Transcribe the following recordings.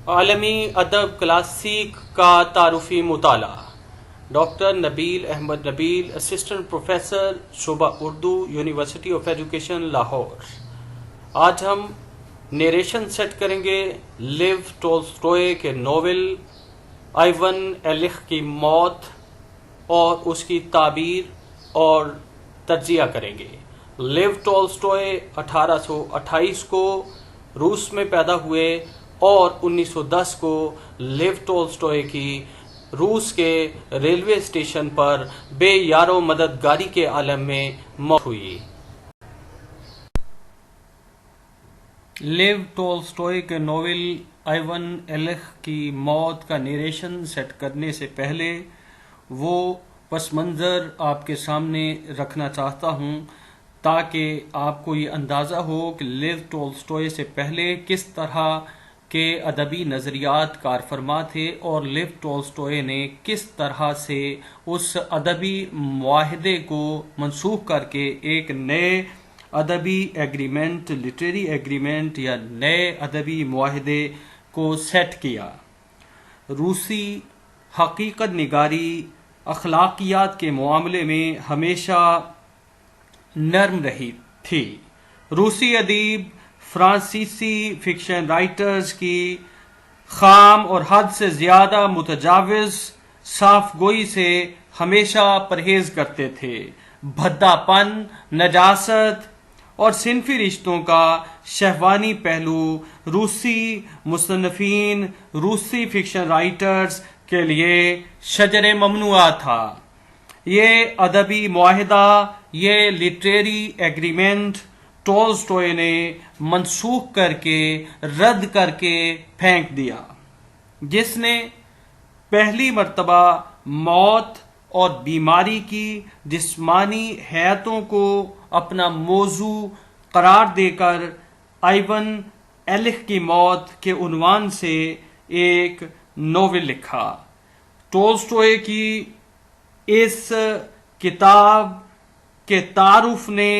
عالمی ادب کلاسیک کا تعارفی مطالعہ۔ ڈاکٹر نبیل احمد نبیل، اسسٹنٹ پروفیسر شعبہ Urdu, university of education Lahore. آج ہم نیریشن سیٹ کریں گے لیو ٹولسٹوئے کے ناول آئیون ایلخ کی موت اور اس کی تعبیر اور تجزیہ کریں گے۔ لیو ٹولسٹوئے 1828 کو روس میں پیدا ہوئے اور 1910 کو لیو ٹولسٹوئے کی روس کے ریلوے اسٹیشن پر بے یار و مددگاری کے عالم میں موت ہوئی۔ لیو ٹولسٹوئے کے ناول آئیون ایلخ کی موت کا نیریشن سیٹ کرنے سے پہلے وہ پس منظر آپ کے سامنے رکھنا چاہتا ہوں تاکہ آپ کو یہ اندازہ ہو کہ لیو ٹولسٹوئے سے پہلے کس طرح کے ادبی نظریات کار فرما تھے اور لیو ٹولسٹوئے نے کس طرح سے اس ادبی معاہدے کو منسوخ کر کے ایک نئے ادبی ایگریمنٹ، لٹریری ایگریمنٹ یا نئے ادبی معاہدے کو سیٹ کیا۔ روسی حقیقت نگاری اخلاقیات کے معاملے میں ہمیشہ نرم رہی تھی۔ روسی ادیب فرانسیسی فکشن رائٹرز کی خام اور حد سے زیادہ متجاوز صاف گوئی سے ہمیشہ پرہیز کرتے تھے۔ بھدا پن، نجاست اور صنفی رشتوں کا شہوانی پہلو روسی مصنفین، روسی فکشن رائٹرز کے لیے شجر ممنوعہ تھا۔ یہ ادبی معاہدہ، یہ لٹریری ایگریمنٹ ٹولسٹوئے نے منسوخ کر کے، رد کر کے پھینک دیا، جس نے پہلی مرتبہ موت اور بیماری کی جسمانی حیاتوں کو اپنا موضوع قرار دے کر آئیون ایلخ کی موت کے عنوان سے ایک ناول لکھا۔ ٹولسٹوئے کی اس کتاب کے تعارف نے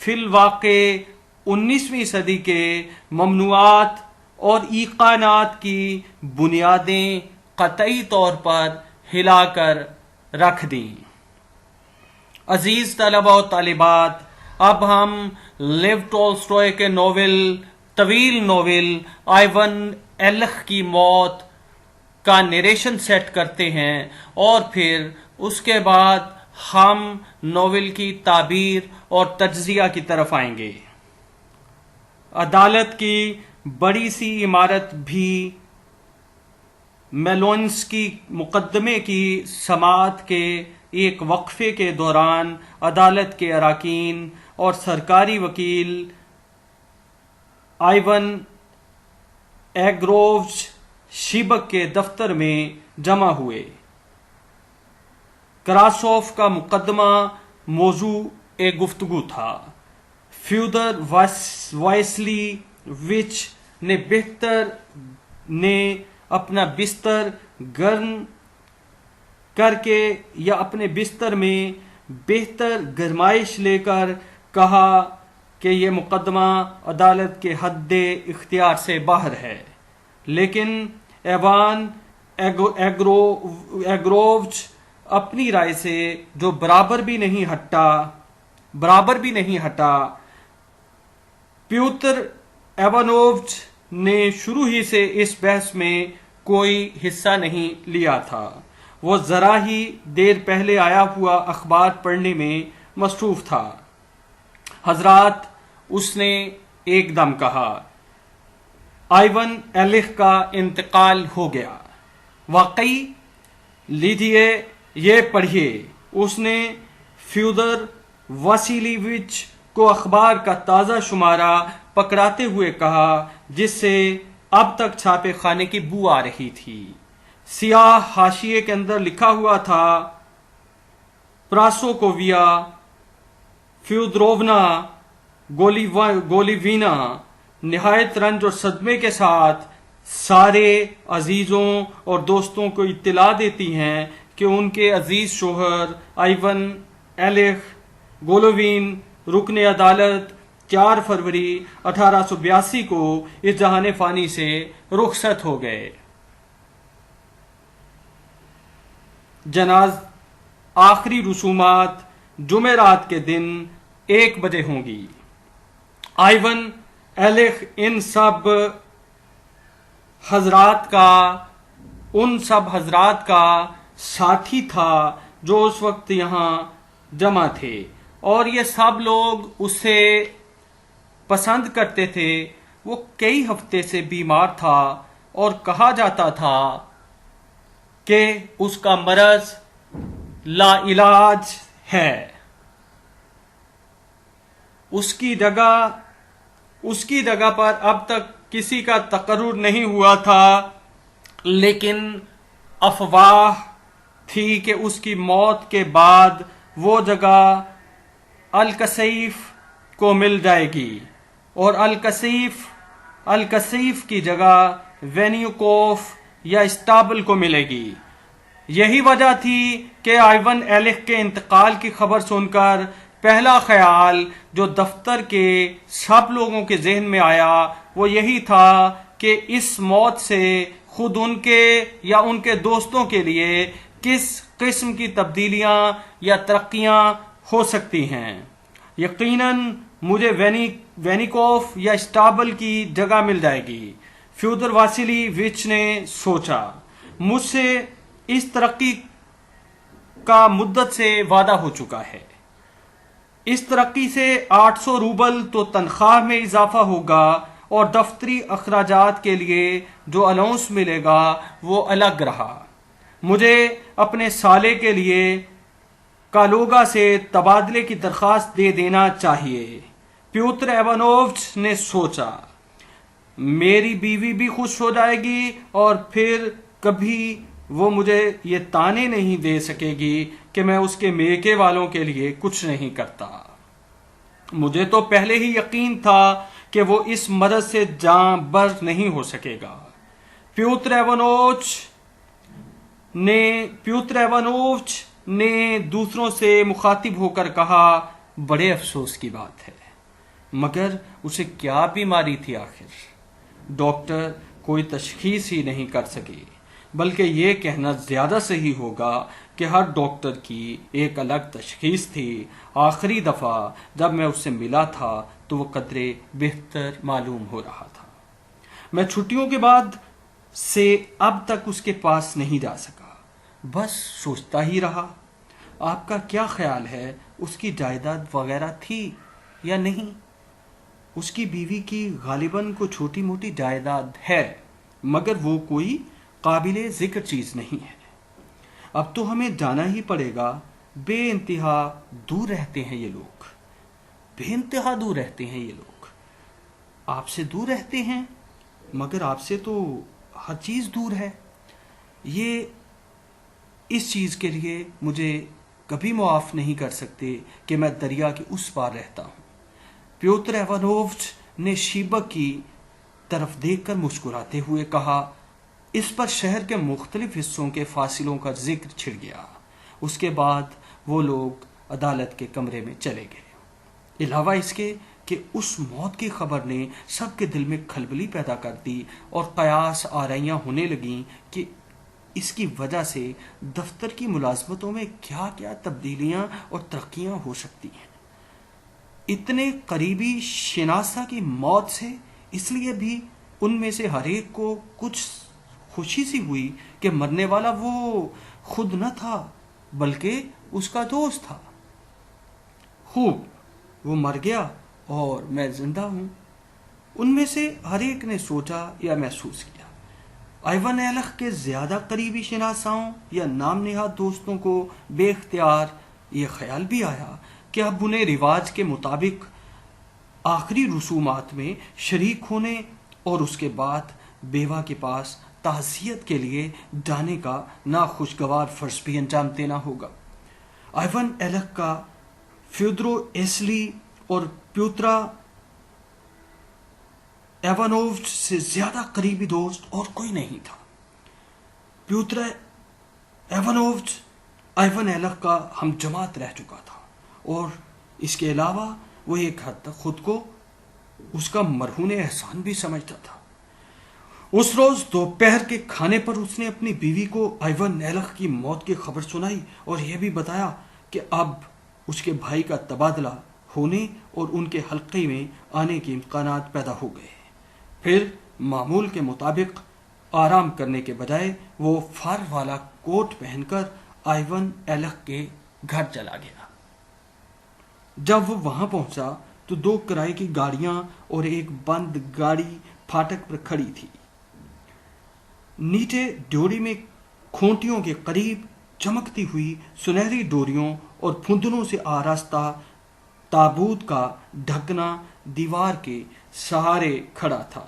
فی الواقع 19ویں صدی کے ممنوعات اور ایقانات کی بنیادیں قطعی طور پر ہلا کر رکھ دیں۔ عزیز طلباء و طالبات، اب ہم لیو ٹولسٹوئے کے طویل ناول آئیون ایلخ کی موت کا نیریشن سیٹ کرتے ہیں اور پھر اس کے بعد ہم ناول کی تعبیر اور تجزیہ کی طرف آئیں گے۔ عدالت کی بڑی سی عمارت بھی میلونسکی مقدمے کی سماعت کے ایک وقفے کے دوران عدالت کے اراکین اور سرکاری وکیل آئیون ایگرووچ شیبک کے دفتر میں جمع ہوئے۔ کراسوف کا مقدمہ موضوع ایک گفتگو تھا۔ فیودر واسیلی وچ نے اپنا بستر گرم کر کے یا اپنے بستر میں بہتر گرمائش لے کر کہا کہ یہ مقدمہ عدالت کے حد اختیار سے باہر ہے، لیکن ایوان ایگرووچ اپنی رائے سے جو برابر بھی نہیں ہٹا۔ پیوتر ایوانووچ نے شروع ہی سے اس بحث میں کوئی حصہ نہیں لیا تھا۔ وہ ذرا ہی دیر پہلے آیا ہوا اخبار پڑھنے میں مصروف تھا۔ حضرات، اس نے ایک دم کہا، آئیون ایلخ کا انتقال ہو گیا۔ واقعی؟ لیجیے یہ پڑھیے۔ اس نے فیودر واسیلیوچ کو اخبار کا تازہ شمارہ پکڑاتے ہوئے کہا، جس سے اب تک چھاپے خانے کی بو آ رہی تھی۔ سیاہ حاشیے کے اندر لکھا ہوا تھا، پراسوکوویا فیودروونا گولیوینا نہایت رنج اور صدمے کے ساتھ سارے عزیزوں اور دوستوں کو اطلاع دیتی ہیں کہ ان کے عزیز شوہر آئیون ایلخ گولووین رکن عدالت 4 فروری 1882 کو اس جہان فانی سے رخصت ہو گئے۔ جناز آخری رسومات جمعرات کے دن 1 بجے ہوں گی۔ آئیون ایلخ ان سب حضرات کا ساتھی تھا جو اس وقت یہاں جمع تھے، اور یہ سب لوگ اسے پسند کرتے تھے۔ وہ کئی ہفتے سے بیمار تھا اور کہا جاتا تھا کہ اس کا مرض لا علاج ہے۔ اس کی جگہ پر اب تک کسی کا تقرر نہیں ہوا تھا، لیکن افواہ تھی کہ اس کی موت کے بعد وہ جگہ الکسیف کو مل جائے گی، اور الکسیف کی جگہ وینیوکوف یا اسٹابل کو ملے گی۔ یہی وجہ تھی کہ آئیون ایلخ کے انتقال کی خبر سن کر پہلا خیال جو دفتر کے سب لوگوں کے ذہن میں آیا وہ یہی تھا کہ اس موت سے خود ان کے یا ان کے دوستوں کے لیے کس قسم کی تبدیلیاں یا ترقیاں ہو سکتی ہیں۔ یقیناً مجھے وینیکوف یا اسٹابل کی جگہ مل جائے گی، فیودر واسیلی وچ نے سوچا۔ مجھ سے اس ترقی کا مدت سے وعدہ ہو چکا ہے۔ اس ترقی سے 800 روبل تو تنخواہ میں اضافہ ہوگا، اور دفتری اخراجات کے لیے جو الاؤنس ملے گا وہ الگ رہا۔ مجھے اپنے سالے کے لیے کالوگا سے تبادلے کی درخواست دے دینا چاہیے۔ پیوتر ایوانووچ نے سوچا، میری بیوی بھی خوش ہو جائے گی، اور پھر کبھی وہ مجھے یہ تانے نہیں دے سکے گی کہ میں اس کے میکے والوں کے لیے کچھ نہیں کرتا۔ مجھے تو پہلے ہی یقین تھا کہ وہ اس مرض سے جاں بر نہیں ہو سکے گا۔ پیوتر ایوانووچ نے دوسروں سے مخاطب ہو کر کہا، بڑے افسوس کی بات ہے، مگر اسے کیا بیماری تھی آخر؟ ڈاکٹر کوئی تشخیص ہی نہیں کر سکے، بلکہ یہ کہنا زیادہ صحیح ہوگا کہ ہر ڈاکٹر کی ایک الگ تشخیص تھی۔ آخری دفعہ جب میں اس سے ملا تھا تو وہ قدرے بہتر معلوم ہو رہا تھا۔ میں چھٹیوں کے بعد سے اب تک اس کے پاس نہیں جا سکا، بس سوچتا ہی رہا۔ آپ کا کیا خیال ہے، اس کی جائیداد وغیرہ تھی یا نہیں؟ اس کی بیوی کی غالباً کوئی چھوٹی موٹی جائیداد ہے، مگر وہ کوئی قابل ذکر چیز نہیں ہے۔ اب تو ہمیں جانا ہی پڑے گا۔ بے انتہا دور رہتے ہیں یہ لوگ، بے انتہا دور رہتے ہیں یہ لوگ۔ آپ سے دور رہتے ہیں، مگر آپ سے تو ہر چیز دور ہے۔ یہ اس چیز کے لیے مجھے کبھی معاف نہیں کر سکتے کہ میں دریا کے اس پار رہتا ہوں۔ پیوتر ایوانووچ نے شیبک کی طرف دیکھ کر مسکراتے ہوئے کہا۔ اس پر شہر کے مختلف حصوں کے فاصلوں کا ذکر چھڑ گیا۔ اس کے بعد وہ لوگ عدالت کے کمرے میں چلے گئے۔ علاوہ اس کے کہ اس موت کی خبر نے سب کے دل میں کھلبلی پیدا کر دی، اور قیاس آرائیاں ہونے لگیں کہ اس کی وجہ سے دفتر کی ملازمتوں میں کیا کیا تبدیلیاں اور ترقیاں ہو سکتی ہیں۔ اتنے قریبی شناسہ کی موت سے اس لیے بھی ان میں سے ہر ایک کو کچھ خوشی سی ہوئی کہ مرنے والا وہ خود نہ تھا بلکہ اس کا دوست تھا۔ خوب، وہ مر گیا اور میں زندہ ہوں، ان میں سے ہر ایک نے سوچا یا محسوس کیا۔ آئیون ایلخ کے زیادہ قریبی شناساؤں یا نام نہاد دوستوں کو بے اختیار یہ خیال بھی آیا کہ اب انہیں رواج کے مطابق آخری رسومات میں شریک ہونے اور اس کے بعد بیوہ کے پاس تعزیت کے لیے جانے کا ناخوشگوار فرض بھی انجام دینا ہوگا۔ آئیون ایلخ کا فیودرو ایسلی اور پیوترا ایوانووچ سے زیادہ قریبی دوست اور کوئی نہیں تھا۔ پیوترا ایوانووچ آئیون ایلخ کا ہم جماعت رہ چکا تھا، اور اس کے علاوہ وہ ایک حد تک خود کو اس کا مرہون احسان بھی سمجھتا تھا۔ اس روز دوپہر کے کھانے پر اس نے اپنی بیوی کو آئیون ایلخ کی موت کی خبر سنائی اور یہ بھی بتایا کہ اب اس کے بھائی کا تبادلہ ہونے اور ان کے حلقے میں آنے کے امکانات پیدا ہو گئے۔ پھر معمول کے مطابق آرام کرنے کے بجائے وہ فر والا کوٹ پہن کر آئیون ایلخ کے گھر چلا گیا۔ جب وہ وہاں پہنچا تو 2 کرائے کی گاڑیاں اور ایک بند گاڑی پھاٹک پر کھڑی تھی۔ نیچے ڈیوڑی میں کھونٹیوں کے قریب چمکتی ہوئی سنہری ڈوریوں اور پھندنوں سے آراستہ تابوت کا ڈھکنا دیوار کے سہارے کھڑا تھا۔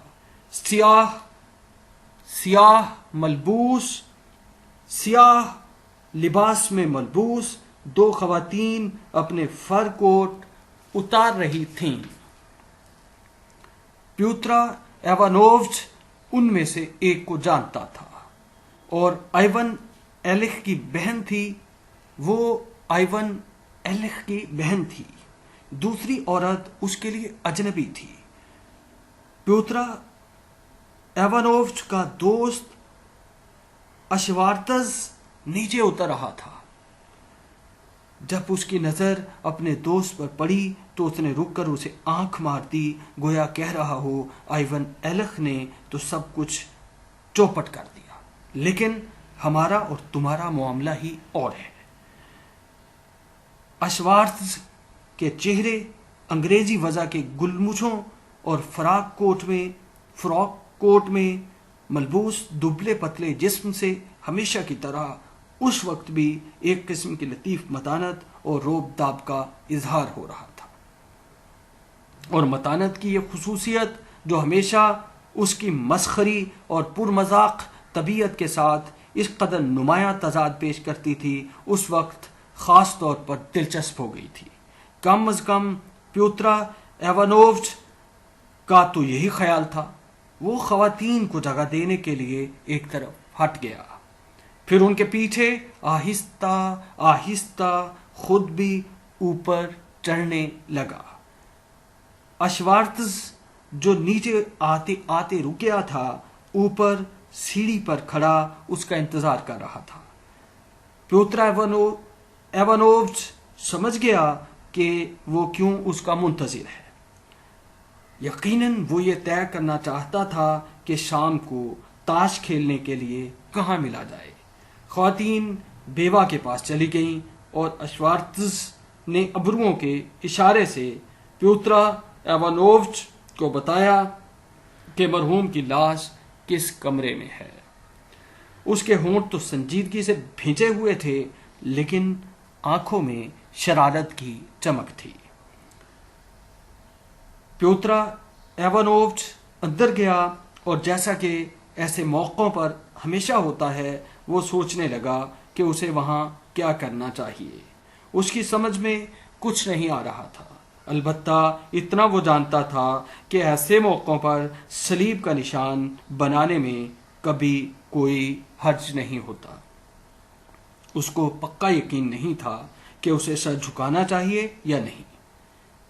سیاہ لباس میں ملبوس 2 خواتین اپنے فر کوٹ اتار رہی تھیں۔ پیوترا ایوانووچ ان میں سے ایک کو جانتا تھا اور آئیون ایلخ کی بہن تھی، وہ آئیون ایلخ کی بہن تھی۔ دوسری عورت اس کے لیے اجنبی تھی۔ پیوترا ایوانووچ کا دوست اشوارتز نیچے اتر رہا تھا۔ جب اس کی نظر اپنے دوست پر پڑی تو اس نے رک کر اسے آنکھ مار دی، گویا کہہ رہا ہو آئیون ایلخ نے تو سب کچھ چوپٹ کر دیا، لیکن ہمارا اور تمہارا معاملہ ہی اور ہے۔ اشوارتز کے چہرے انگریزی وضع کے گلمچھوں اور فراک کوٹ میں ملبوس دبلے پتلے جسم سے ہمیشہ کی طرح اس وقت بھی ایک قسم کی لطیف متانت اور روب داب کا اظہار ہو رہا تھا، اور متانت کی یہ خصوصیت جو ہمیشہ اس کی مسخری اور پرمذاق طبیعت کے ساتھ اس قدر نمایاں تضاد پیش کرتی تھی، اس وقت خاص طور پر دلچسپ ہو گئی تھی۔ کم از کم پیوترا ایوانووچ کا تو یہی خیال تھا۔ وہ خواتین کو جگہ دینے کے لیے ایک طرف ہٹ گیا، پھر ان کے پیچھے آہستہ آہستہ خود بھی اوپر چڑھنے لگا۔ اشوارتز جو نیچے آتے آتے رکیا تھا، اوپر سیڑھی پر کھڑا اس کا انتظار کر رہا تھا۔ پیوترا ایوانووچ سمجھ گیا کہ وہ کیوں اس کا منتظر ہے۔ یقیناً وہ یہ طے کرنا چاہتا تھا کہ شام کو تاش کھیلنے کے لیے کہاں ملا جائے۔ خواتین بیوہ کے پاس چلی گئیں اور اشوارتز نے ابروؤں کے اشارے سے پیوترا ایوانووچ کو بتایا کہ مرحوم کی لاش کس کمرے میں ہے۔ اس کے ہونٹ تو سنجیدگی سے بھیجے ہوئے تھے، لیکن آنکھوں میں شرارت کی چمک تھی۔ پیوترا ایوانووچ اندر گیا اور جیسا کہ ایسے موقعوں پر ہمیشہ ہوتا ہے، وہ سوچنے لگا کہ اسے وہاں کیا کرنا چاہیے۔ اس کی سمجھ میں کچھ نہیں آ رہا تھا، البتہ اتنا وہ جانتا تھا کہ ایسے موقعوں پر صلیب کا نشان بنانے میں کبھی کوئی حرج نہیں ہوتا۔ اس کو پکا یقین نہیں تھا کہ اسے سر جھکانا چاہیے یا نہیں،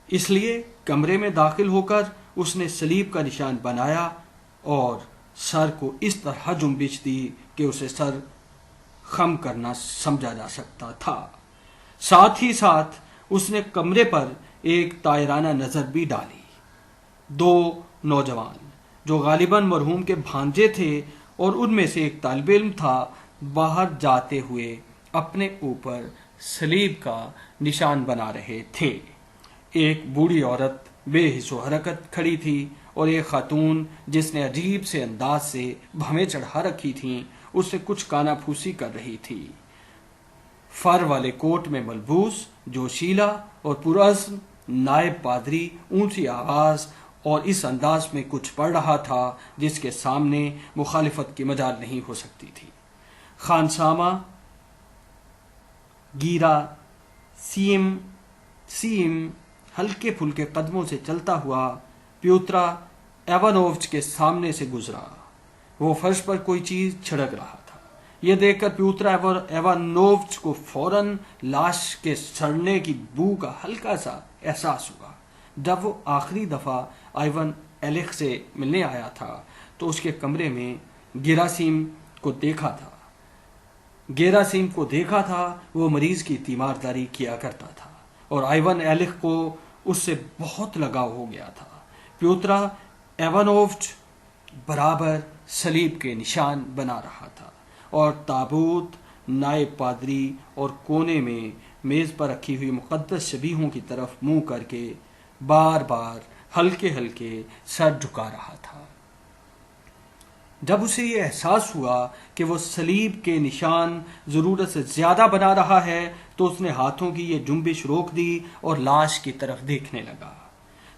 اس لیے کمرے میں داخل ہو کر اس نے صلیب کا نشان بنایا اور سر کو اس طرح جنبش دی کہ اسے سر خم کرنا سمجھا جا سکتا تھا۔ ساتھ ہی ساتھ اس نے کمرے پر ایک طائرانہ نظر بھی ڈالی۔ 2 نوجوان جو غالباً مرحوم کے بھانجے تھے اور ان میں سے ایک طالب علم تھا، باہر جاتے ہوئے اپنے اوپر صلیب کا نشان بنا رہے تھے۔ ایک بوڑھی عورت بے حس و حرکت کھڑی تھی اور ایک خاتون جس نے عجیب سے انداز سے بھویں چڑھا رکھی تھیں، اس سے کچھ کانا پھوسی کر رہی تھی۔ فر والے کوٹ میں ملبوس جوشیلا اور پرعزم نائب پادری اونچی آواز اور اس انداز میں کچھ پڑھ رہا تھا جس کے سامنے مخالفت کی مجال نہیں ہو سکتی تھی۔ خانسامہ گیرا سیم ہلکے پھلکے قدموں سے چلتا ہوا پیوترا ایوانووچ کے سامنے سے گزرا۔ وہ فرش پر کوئی چیز چھڑک رہا تھا۔ یہ دیکھ کر پیوترا ایوانووچ کو فوراً لاش کے سڑنے کی بو کا ہلکا سا احساس ہوا۔ جب وہ آخری دفعہ آئیون ایلک سے ملنے آیا تھا تو اس کے کمرے میں گیراسیم کو دیکھا تھا وہ مریض کی تیمارداری کیا کرتا تھا اور آئیون ایلک کو اس سے بہت لگاؤ ہو گیا تھا۔ پیوترا ایوانووچ برابر صلیب کے نشان بنا رہا تھا اور تابوت، نائب پادری اور کونے میں میز پر رکھی ہوئی مقدس شبیہوں کی طرف منہ کر کے بار بار ہلکے ہلکے سر جھکا رہا تھا۔ جب اسے یہ احساس ہوا کہ وہ صلیب کے نشان ضرورت سے زیادہ بنا رہا ہے تو اس نے ہاتھوں کی یہ جنبش روک دی اور لاش کی طرف دیکھنے لگا۔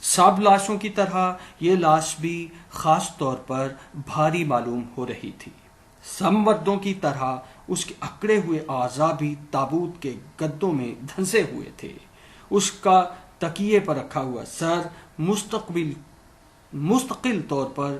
سب لاشوں کی طرح یہ لاش بھی خاص طور پر بھاری معلوم ہو رہی تھی۔ سب مردوں کی طرح اس کے اکڑے ہوئے اعضاء بھی تابوت کے گدوں میں دھنسے ہوئے تھے۔ اس کا تکیے پر رکھا ہوا سر مستقل طور پر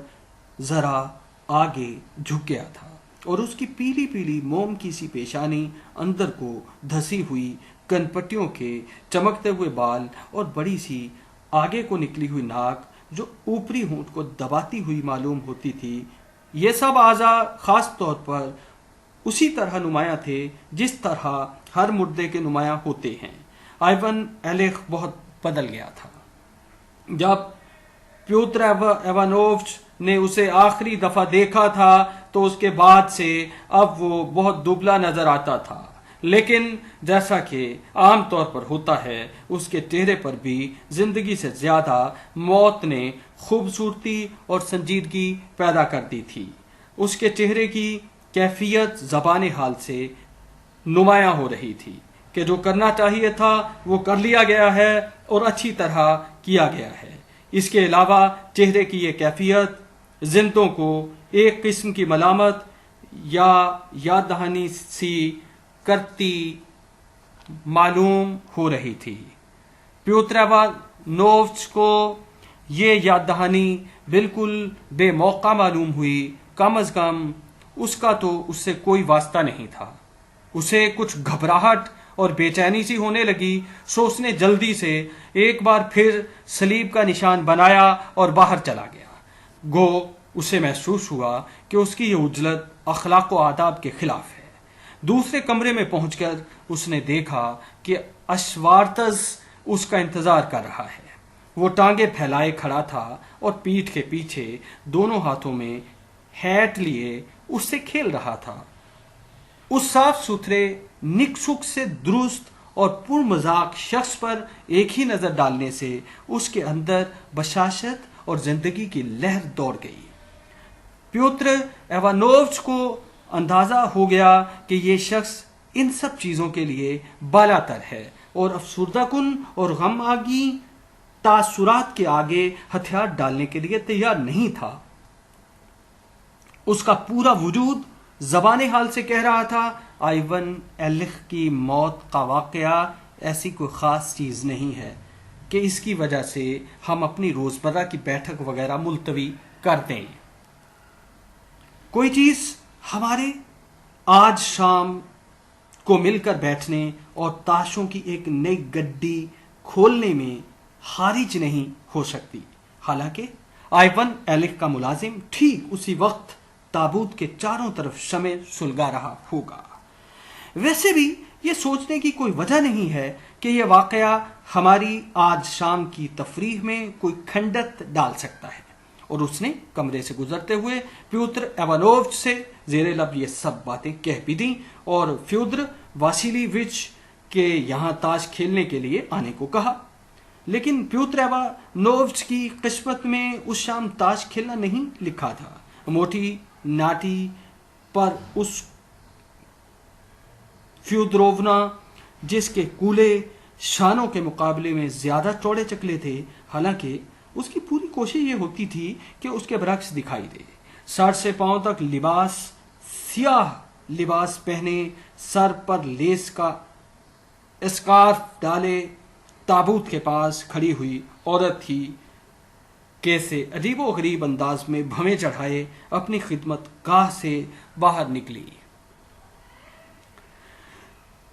ذرا آگے جھک گیا تھا اور اس کی پیلی پیلی موم کی سی پیشانی، اندر کو دھسی ہوئی کنپٹیوں کے چمکتے ہوئے بال اور بڑی سی آگے کو نکلی ہوئی ناک جو اوپری ہونٹ کو دباتی ہوئی معلوم ہوتی تھی، یہ سب اعضاء خاص طور پر اسی طرح نمایاں تھے جس طرح ہر مردے کے نمایاں ہوتے ہیں۔ آئیون ایلک بہت بدل گیا تھا۔ جب پیوتر ایوانووچ نے اسے آخری دفعہ دیکھا تھا تو اس کے بعد سے اب وہ بہت دبلا نظر آتا تھا، لیکن جیسا کہ عام طور پر ہوتا ہے اس کے چہرے پر بھی زندگی سے زیادہ موت نے خوبصورتی اور سنجیدگی پیدا کر دی تھی۔ اس کے چہرے کی کیفیت زبان حال سے نمایاں ہو رہی تھی کہ جو کرنا چاہیے تھا وہ کر لیا گیا ہے اور اچھی طرح کیا گیا ہے۔ اس کے علاوہ چہرے کی یہ کیفیت زندوں کو ایک قسم کی ملامت یا یاد دہانی سی کرتی معلوم ہو رہی تھی۔ پیوتر ایوانووچ کو یہ یاد دہانی بالکل بے موقع معلوم ہوئی۔ کم از کم اس کا تو اس سے کوئی واسطہ نہیں تھا۔ اسے کچھ گھبراہٹ اور بے چینی سی ہونے لگی، سو اس نے جلدی سے ایک بار پھر صلیب کا نشان بنایا اور باہر چلا گیا۔ گو اسے محسوس ہوا کہ اس کی یہ عجلت اخلاق و آداب کے خلاف ہے۔ دوسرے کمرے میں پہنچ کر اس نے دیکھا کہ اشوارتز اس کا انتظار کر رہا ہے۔ وہ ٹانگیں پھیلائے کھڑا تھا اور پیٹھ کے پیچھے دونوں ہاتھوں میں ہیٹ لیے اس سے کھیل رہا تھا۔ اس صاف ستھرے نک سے درست اور پر مذاق شخص پر ایک ہی نظر ڈالنے سے اس کے اندر بشاشت اور زندگی کی لہر دوڑ گئی۔ پیوتر ایوانووچ کو اندازہ ہو گیا کہ یہ شخص ان سب چیزوں کے لیے بالا تر ہے اور افسردہ کن اور غم آگی تاثرات کے آگے ہتھیار ڈالنے کے لیے تیار نہیں تھا۔ اس کا پورا وجود زبان حال سے کہہ رہا تھا آئیون ایلک کی موت کا واقعہ ایسی کوئی خاص چیز نہیں ہے کہ اس کی وجہ سے ہم اپنی روزمرہ کی بیٹھک وغیرہ ملتوی کر دیں۔ کوئی چیز ہمارے آج شام کو مل کر بیٹھنے اور تاشوں کی ایک نئی گڈی کھولنے میں حارج نہیں ہو سکتی۔ حالانکہ آئیون ایلک کا ملازم ٹھیک اسی وقت تابوت کے چاروں طرف شمع سلگا رہا ہوگا۔ ویسے بھی یہ سوچنے کی کوئی وجہ نہیں ہے کہ یہ واقعہ ہماری آج شام کی تفریح میں کوئی کھنڈت ڈال سکتا ہے، اور اس نے کمرے سے گزرتے ہوئے پیوتر ایوانووچ سے زیر لب یہ سب باتیں کہہ بھی دیں اور فیودر واسیلیوچ کے یہاں تاش کھیلنے کے لیے آنے کو کہا۔ لیکن پیوتر ایوانووچ کی قسمت میں اس شام تاش کھیلنا نہیں لکھا تھا۔ موٹی ناٹی پر اس فیودروونا جس کے کولے شانوں کے مقابلے میں زیادہ چوڑے چکلے تھے، حالانکہ اس کی پوری کوشش یہ ہوتی تھی کہ اس کے برعکس دکھائی دے۔ سر سے پاؤں تک سیاہ لباس پہنے، سر پر لیس کا اسکارف ڈالے، تابوت کے پاس کھڑی ہوئی عورت تھی کیسے عجیب و غریب انداز میں بھویں چڑھائے اپنی خدمت گاہ سے باہر نکلی۔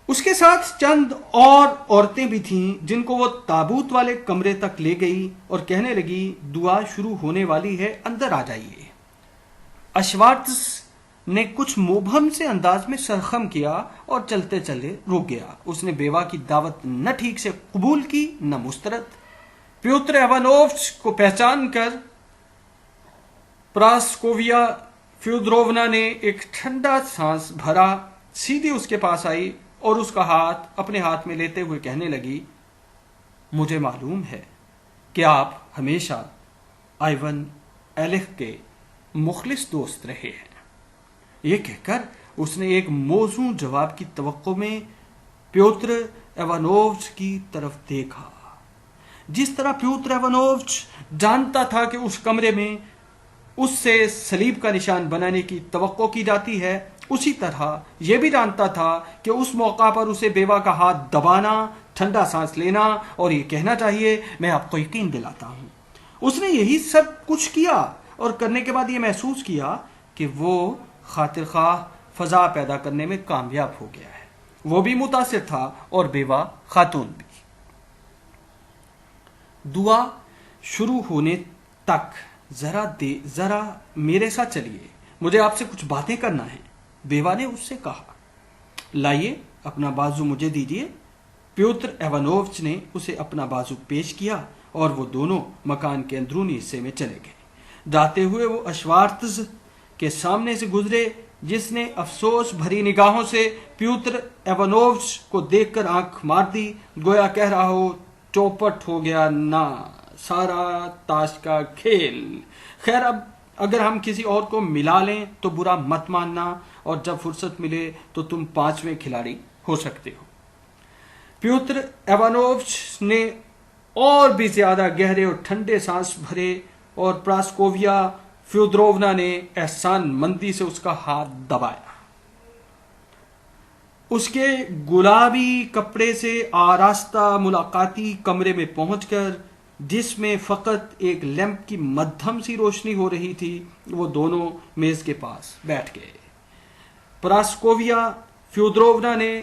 اس کے ساتھ چند اور عورتیں بھی تھیں جن کو وہ تابوت والے کمرے تک لے گئی اور کہنے لگی دعا شروع ہونے والی ہے، اندر آ جائیے۔ اشوارتس نے کچھ مبہم سے انداز میں سرخم کیا اور چلتے چلے رک گیا۔ اس نے بیوہ کی دعوت نہ ٹھیک سے قبول کی نہ مسترد۔ پیوتر ایوانووچ کو پہچان کر پراسکوویا فیودروونا نے ایک ٹھنڈا سانس بھرا، سیدھی اس کے پاس آئی اور اس کا ہاتھ اپنے ہاتھ میں لیتے ہوئے کہنے لگی مجھے معلوم ہے کہ آپ ہمیشہ آئیون ایلک کے مخلص دوست رہے ہیں۔ یہ کہہ کر اس نے ایک موزوں جواب کی توقع میں پیوتر ایوانووچ کی طرف دیکھا۔ جس طرح پیوتر ایوانووچ جانتا تھا کہ اس کمرے میں اس سے صلیب کا نشان بنانے کی توقع کی جاتی ہے، اسی طرح یہ بھی جانتا تھا کہ اس موقع پر اسے بیوہ کا ہاتھ دبانا، ٹھنڈا سانس لینا اور یہ کہنا چاہیے میں آپ کو یقین دلاتا ہوں۔ اس نے یہی سب کچھ کیا اور کرنے کے بعد یہ محسوس کیا کہ وہ خاطر خواہ فضا پیدا کرنے میں کامیاب ہو گیا ہے۔ وہ بھی متاثر تھا اور بیوہ خاتون بھی۔ دعا شروع ہونے تک ذرا میرے ساتھ چلیے، مجھے آپ سے کچھ باتیں کرنا ہے، بیوہ نے اس سے کہا۔ لائیے اپنا بازو مجھے دیجیے۔ پیوتر ایوانووچ نے اسے اپنا بازو پیش کیا اور وہ دونوں مکان کے اندرونی حصے میں چلے گئے۔ جاتے ہوئے وہ اشوارتز کے سامنے سے گزرے جس نے افسوس بھری نگاہوں سے پیوتر ایوانووچ کو دیکھ کر آنکھ مار دی، گویا کہہ رہا ہو چوپٹ ہو گیا نا سارا تاش کا کھیل۔ خیر اب اگر ہم کسی اور کو ملا لیں تو برا مت ماننا، اور جب فرصت ملے تو تم 5ویں کھلاڑی ہو سکتے ہو۔ پیوتر ایوانووچ نے اور بھی زیادہ گہرے اور ٹھنڈے سانس بھرے اور پراسکوویا فیودروونا نے احسان مندی سے اس کا ہاتھ دبایا۔ اس کے گلابی کپڑے سے آراستہ ملاقاتی کمرے میں پہنچ کر جس میں فقط ایک لیمپ کی مدھم سی روشنی ہو رہی تھی، وہ دونوں میز کے پاس بیٹھ گئے۔ پراسکوویا فیودروونا نے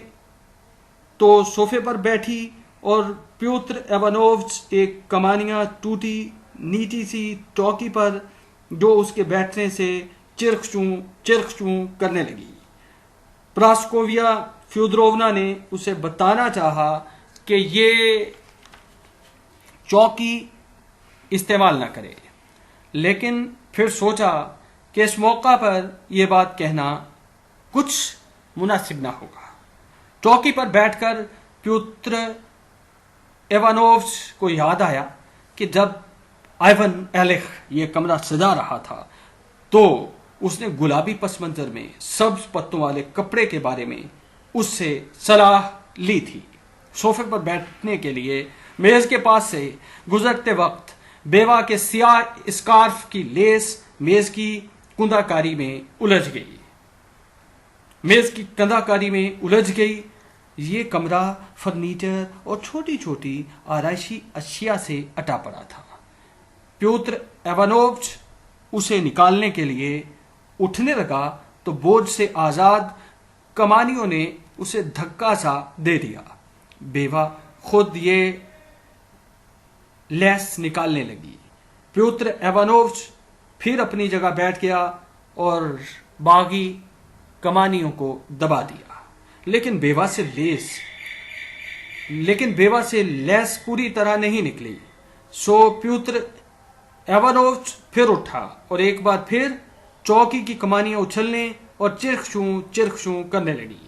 تو صوفے پر بیٹھی اور پیوتر ایوانووچ ایک کمانیاں ٹوٹی نیچی سی چوکی پر جو اس کے بیٹھنے سے چرخ چوں کرنے لگی۔ پراسکوویا فیودروونا نے اسے بتانا چاہا کہ یہ چوکی استعمال نہ کرے، لیکن پھر سوچا کہ اس موقع پر یہ بات کہنا کچھ مناسب نہ ہوگا۔ چوکی پر بیٹھ کر پیوتر ایوانووچ کو یاد آیا کہ جب آئیون ایلک یہ کمرہ سجا رہا تھا تو اس نے گلابی پس منظر میں سبز پتوں والے کپڑے کے بارے میں اس سے صلاح لی تھی۔ صوفے پر بیٹھنے کے لیے میز کے پاس سے گزرتے وقت بیوہ کے سیاہ اسکارف کی لیس میز کی کندہ کاری میں الجھ گئی۔ یہ کمرہ فرنیچر اور چھوٹی چھوٹی آرائشی اشیاء سے اٹا پڑا تھا۔ پیوتر ایوانووچ اسے نکالنے کے لیے اٹھنے لگا تو بوجھ سے آزاد کمانیوں نے اسے دھکا سا دے دیا۔ بیوہ خود یہ لیس نکالنے لگی۔ پیوتر ایوانووچ پھر اپنی جگہ بیٹھ گیا اور باغی کمانیوں کو دبا دیا، لیکن بیوہ سے لیس پوری طرح نہیں نکلی۔ سو پیوتر ایوانووچ پھر اٹھا اور ایک بار پھر چوکی کی کمانیاں اچھلنے اور چرخ چوں کرنے لگی۔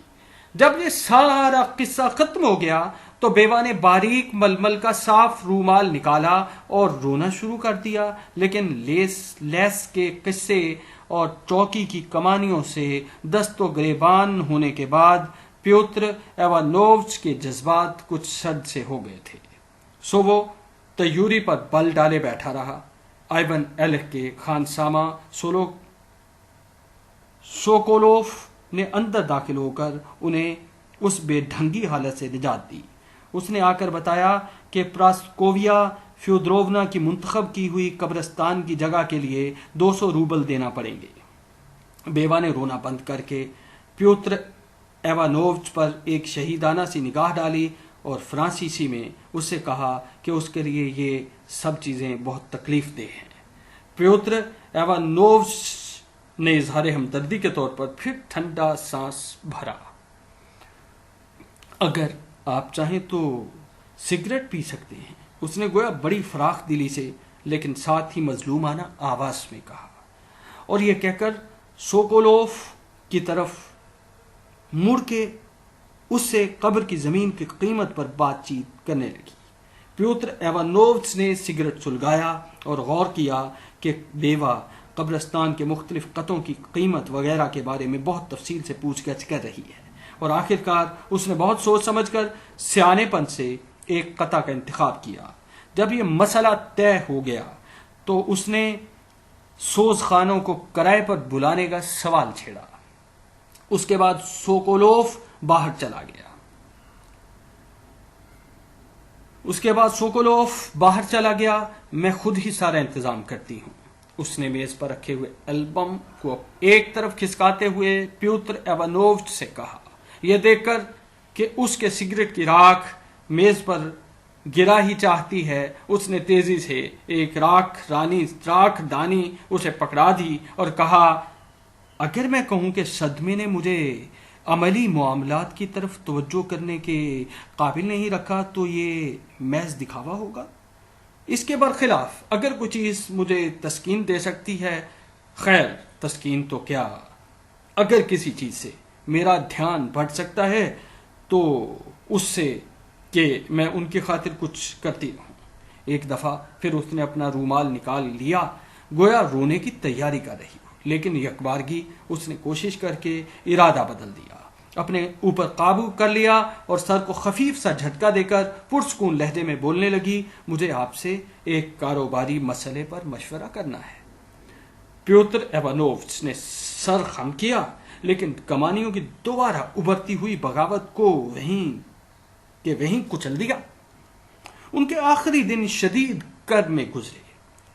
جب یہ سارا قصہ ختم ہو گیا تو بیوہ نے باریک ململ کا صاف رومال نکالا اور رونا شروع کر دیا، لیکن لیس کے قصے اور چوکی کی کمانیوں سے دست و گریبان ہونے کے بعد پیوتر ایوانووچ کے جذبات کچھ سرد سے ہو گئے تھے۔ سو وہ تیوری پر بل ڈالے بیٹھا رہا۔ آئیون ایلک کے خانسامہ سوکولوف نے اندر داخل ہو کر انہیں اس بے ڈھنگی حالت سے نجات دی۔ اس نے آ کر بتایا کہ پراسکوویا فیودروونا کی منتخب کی ہوئی قبرستان کی جگہ کے لیے 200 روبل دینا پڑیں گے۔ بیوہ نے رونا بند کر کے پیوتر ایوانووچ پر ایک شہیدانہ سی نگاہ ڈالی اور فرانسیسی میں اس سے کہا کہ اس کے لیے یہ سب چیزیں بہت تکلیف دہ ہیں۔ پیوتر ایوانووچ نے اظہار ہمدردی کے طور پر پھر ٹھنڈا سانس بھرا۔ اگر آپ چاہیں تو سگریٹ پی سکتے ہیں، اس نے گویا بڑی فراخ دلی سے لیکن ساتھ ہی مظلومانہ آواز میں کہا، اور یہ کہہ کر سوکولوف کی طرف مڑ کے اس سے قبر کی زمین کی قیمت پر بات چیت کرنے لگی۔ پیوتر ایوانووچ نے سگریٹ سلگایا اور غور کیا کہ بیوہ قبرستان کے مختلف قطعوں کی قیمت وغیرہ کے بارے میں بہت تفصیل سے پوچھ گچھ کر رہی ہے، اور آخرکار اس نے بہت سوچ سمجھ کر سیانے پن سے ایک قطع کا انتخاب کیا۔ جب یہ مسئلہ طے ہو گیا تو اس نے سوز خانوں کو کرائے پر بلانے کا سوال چھیڑا۔ اس کے بعد سوکولوف باہر چلا گیا۔ میں خود ہی سارا انتظام کرتی ہوں۔ اس نے میز پر رکھے ہوئے البم کو ایک طرف کھسکاتے ہوئے پیوتر ایوانووچ سے کہا۔ یہ دیکھ کر کہ اس کے سگریٹ کی راکھ میز پر گرا ہی چاہتی ہے، اس نے تیزی سے ایک راکھ دانی اسے پکڑا دی اور کہا، اگر میں کہوں کہ صدمے نے مجھے عملی معاملات کی طرف توجہ کرنے کے قابل نہیں رکھا تو یہ محض دکھاوا ہوگا۔ اس کے برخلاف اگر کوئی چیز مجھے تسکین دے سکتی ہے، خیر تسکین تو کیا، اگر کسی چیز سے میرا دھیان بڑھ سکتا ہے تو اس سے کہ میں ان کی خاطر کچھ کرتی رہوں۔ ایک دفعہ پھر اس نے اپنا رومال نکال لیا، گویا رونے کی تیاری کر رہی ہو، لیکن یکبارگی اس نے کوشش کر کے ارادہ بدل دیا، اپنے اوپر قابو کر لیا اور سر کو خفیف سا جھٹکا دے کر پرسکون لہجے میں بولنے لگی، مجھے آپ سے ایک کاروباری مسئلے پر مشورہ کرنا ہے۔ پیوتر ایوانووچ نے سر خم کیا، لیکن کمانیوں کی دوبارہ ابھرتی ہوئی بغاوت کو وہیں کچل دیا۔ ان کے آخری دن شدید کرب میں گزرے،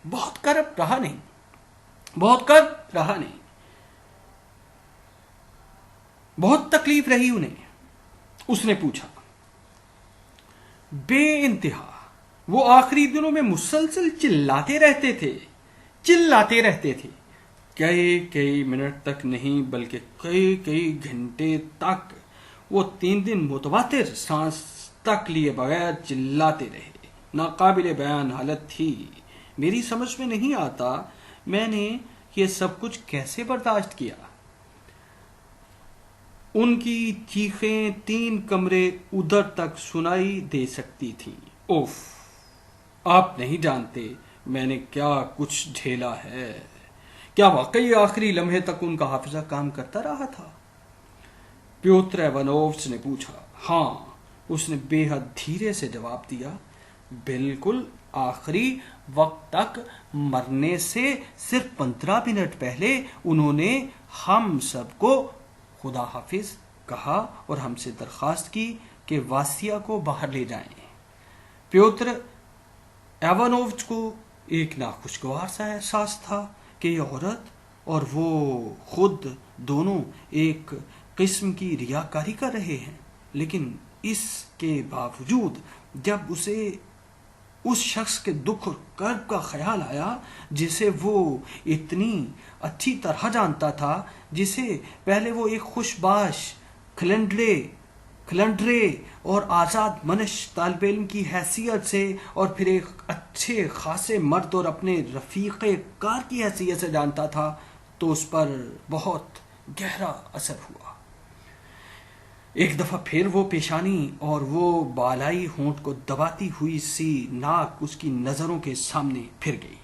بہت کرب رہا نہیں، بہت تکلیف رہی انہیں۔ اس نے پوچھا، بے انتہا وہ آخری دنوں میں مسلسل چلاتے رہتے تھے، کئی منٹ تک نہیں بلکہ کئی گھنٹے تک۔ وہ 3 دن متواتر سانس تک لیے بغیر چلاتے رہے، ناقابل بیان حالت تھی۔ میری سمجھ میں نہیں آتا میں نے یہ سب کچھ کیسے برداشت کیا۔ ان کی چیخیں 3 کمرے ادھر تک سنائی دے سکتی تھیں۔ اوف، آپ نہیں جانتے میں نے کیا کچھ جھیلا ہے۔ کیا واقعی آخری لمحے تک ان کا حافظہ کام کرتا رہا تھا؟ پیوتر ایوانووچ نے پوچھا۔ ہاں، اس نے بے حد دھیرے سے جواب دیا، بالکل آخری وقت تک۔ مرنے سے صرف 15 منٹ پہلے انہوں نے ہم سب کو خدا حافظ کہا اور ہم سے درخواست کی کہ واسیہ کو باہر لے جائیں۔ پیوتر ایوانووچ کو ایک ناخوشگوار سا احساس تھا کہ یہ عورت اور وہ خود دونوں ایک قسم کی ریاکاری کر رہے ہیں، لیکن اس کے باوجود جب اسے اس شخص کے دکھ اور کرب کا خیال آیا جسے وہ اتنی اچھی طرح جانتا تھا، جسے پہلے وہ ایک خوش باش کھلنڈرے اور آزاد منش طالب علم کی حیثیت سے اور پھر ایک اچھے خاصے مرد اور اپنے رفیق کار کی حیثیت سے جانتا تھا، تو اس پر بہت گہرا اثر ہوا۔ ایک دفعہ پھر وہ پیشانی اور وہ بالائی ہونٹ کو دباتی ہوئی سی ناک اس کی نظروں کے سامنے پھر گئی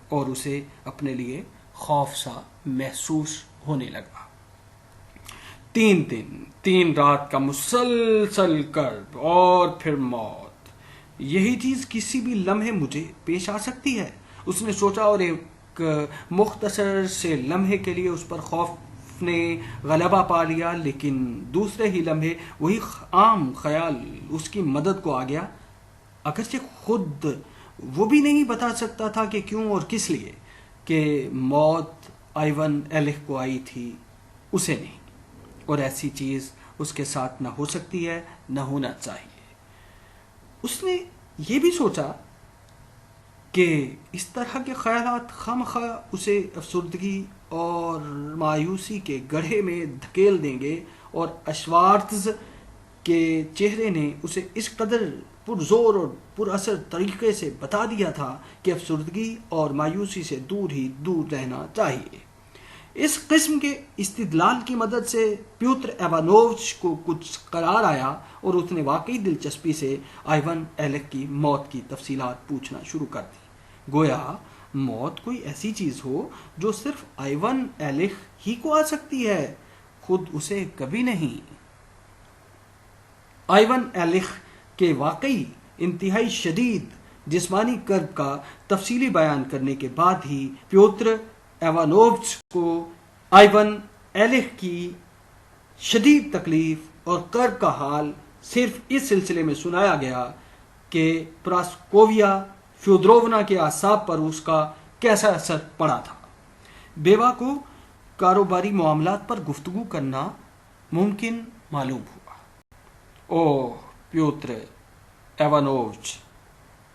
اور اسے اپنے لیے خوف سا محسوس ہونے لگا۔ 3 دن 3 رات کا مسلسل کرب اور پھر موت، یہی چیز کسی بھی لمحے مجھے پیش آ سکتی ہے، اس نے سوچا، اور ایک مختصر سے لمحے کے لیے اس پر خوف نے غلبہ پا لیا، لیکن دوسرے ہی لمحے وہی عام خیال اس کی مدد کو آ گیا، اگرچہ خود وہ بھی نہیں بتا سکتا تھا کہ کیوں اور کس لیے، کہ موت آئیون ایلک کو آئی تھی، اسے نہیں، اور ایسی چیز اس کے ساتھ نہ ہو سکتی ہے نہ ہونا چاہیے۔ اس نے یہ بھی سوچا کہ اس طرح کے خیالات خواہ اسے افسردگی اور مایوسی کے گڑھے میں دھکیل دیں گے، اور اشوارتز کے چہرے نے اسے اس قدر پرزور اور پر اثر طریقے سے بتا دیا تھا کہ افسردگی اور مایوسی سے دور ہی دور رہنا چاہیے۔ اس قسم کے استدلال کی مدد سے پیوتر ایوانووچ کو کچھ قرار آیا اور اس نے واقعی دلچسپی سے آئیون ایلک کی موت کی تفصیلات پوچھنا شروع کر دی، گویا موت کوئی ایسی چیز ہو جو صرف آئیون ایلک ہی کو آ سکتی ہے، خود اسے کبھی نہیں۔ آئیون ایلک کے واقعی انتہائی شدید جسمانی کرب کا تفصیلی بیان کرنے کے بعد ہی پیوتر ایوانووچ کو آئیون ایلک کی شدید تکلیف اور کرب کا حال صرف اس سلسلے میں سنایا گیا کہ پراسکوویا فیودورونا کے اعصاب پر اس کا کیسا اثر پڑا تھا۔ بیوہ کو کاروباری معاملات پر گفتگو کرنا ممکن معلوم ہوا۔ اوہ پیوتر ایوانووچ،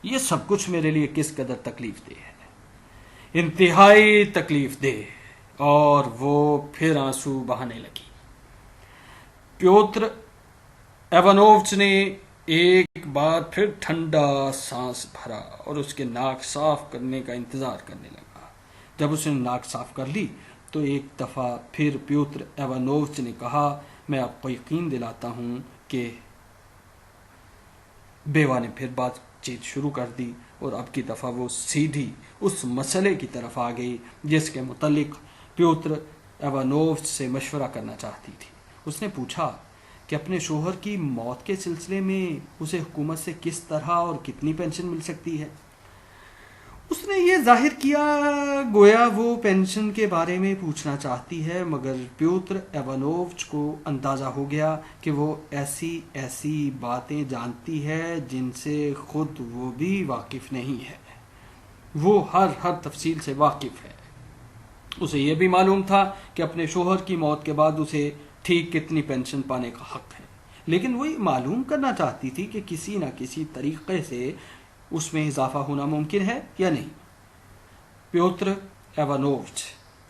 یہ سب کچھ میرے لیے کس قدر تکلیف دہ ہے، انتہائی تکلیف دہ۔ اور وہ پھر آنسو بہانے لگی۔ پیوتر ایوانووچ نے ایک بار پھر ٹھنڈا سانس بھرا اور اس کے ناک صاف کرنے کا انتظار کرنے لگا۔ جب اس نے ناک صاف کر لی تو ایک دفعہ پھر پیوتر ایوانووچ نے کہا، میں آپ کو یقین دلاتا ہوں کہ بیوہ نے پھر بات چیت شروع کر دی، اور اب کی دفعہ وہ سیدھی اس مسئلے کی طرف آ گئی جس کے متعلق پیوتر ایوانووچ سے مشورہ کرنا چاہتی تھی۔ اس نے پوچھا کہ اپنے شوہر کی موت کے سلسلے میں اسے حکومت سے کس طرح اور کتنی پینشن مل سکتی ہے۔ اس نے یہ ظاہر کیا گویا وہ پینشن کے بارے میں پوچھنا چاہتی ہے، مگر پیوتر ایوانووچ کو اندازہ ہو گیا کہ وہ ایسی باتیں جانتی ہے جن سے خود وہ بھی واقف نہیں ہے۔ وہ ہر تفصیل سے واقف ہے۔ اسے یہ بھی معلوم تھا کہ اپنے شوہر کی موت کے بعد اسے ٹھیک کتنی پینشن پانے کا حق ہے، لیکن وہ یہ معلوم کرنا چاہتی تھی کہ کسی نہ کسی طریقے سے اس میں اضافہ ہونا ممکن ہے یا نہیں۔ پیوتر ایوانووچ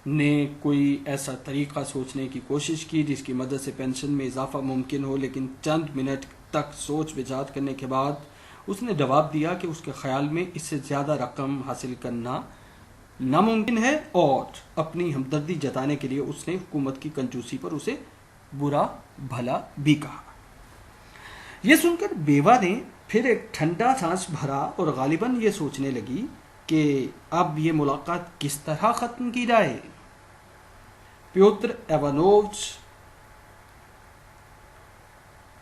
نے کوئی ایسا طریقہ سوچنے کی کوشش کی جس کی مدد سے پینشن میں اضافہ ممکن ہو، لیکن چند منٹ تک سوچ بچار کرنے کے بعد اس نے جواب دیا کہ اس کے خیال میں اس سے زیادہ رقم حاصل کرنا ناممکن ہے، اور اپنی ہمدردی جتانے کے لیے اس نے حکومت کی کنجوسی پر اسے برا بھلا بھی کہا۔ یہ سن کر بیوہ نے پھر ایک ٹھنڈا سانس بھرا اور غالباً یہ سوچنے لگی کہ اب یہ ملاقات کس طرح ختم کی جائے۔ پیوتر ایوانووچ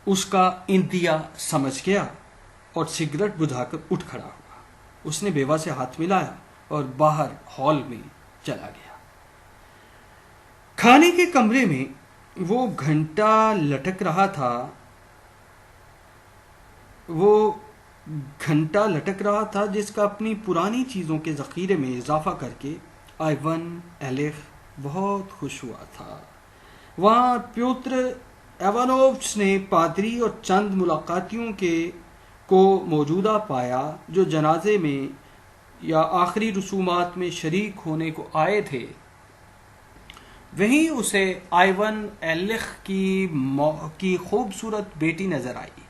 اس کا اندیہ سمجھ گیا اور سگریٹ بجھا کر اٹھ کھڑا ہوا۔ اس نے بیوہ سے ہاتھ ملایا اور باہر ہال میں چلا گیا۔ کھانے کے کمرے میں وہ گھنٹا لٹک رہا تھا جس کا اپنی پرانی چیزوں کے ذخیرے میں اضافہ کر کے آئیون ایلک بہت خوش ہوا تھا۔ وہاں پیوتر ایوانووچ نے پادری اور چند ملاقاتیوں کو موجودہ پایا جو جنازے میں یا آخری رسومات میں شریک ہونے کو آئے تھے۔ وہیں اسے آئیون ایلک کی خوبصورت بیٹی نظر آئی۔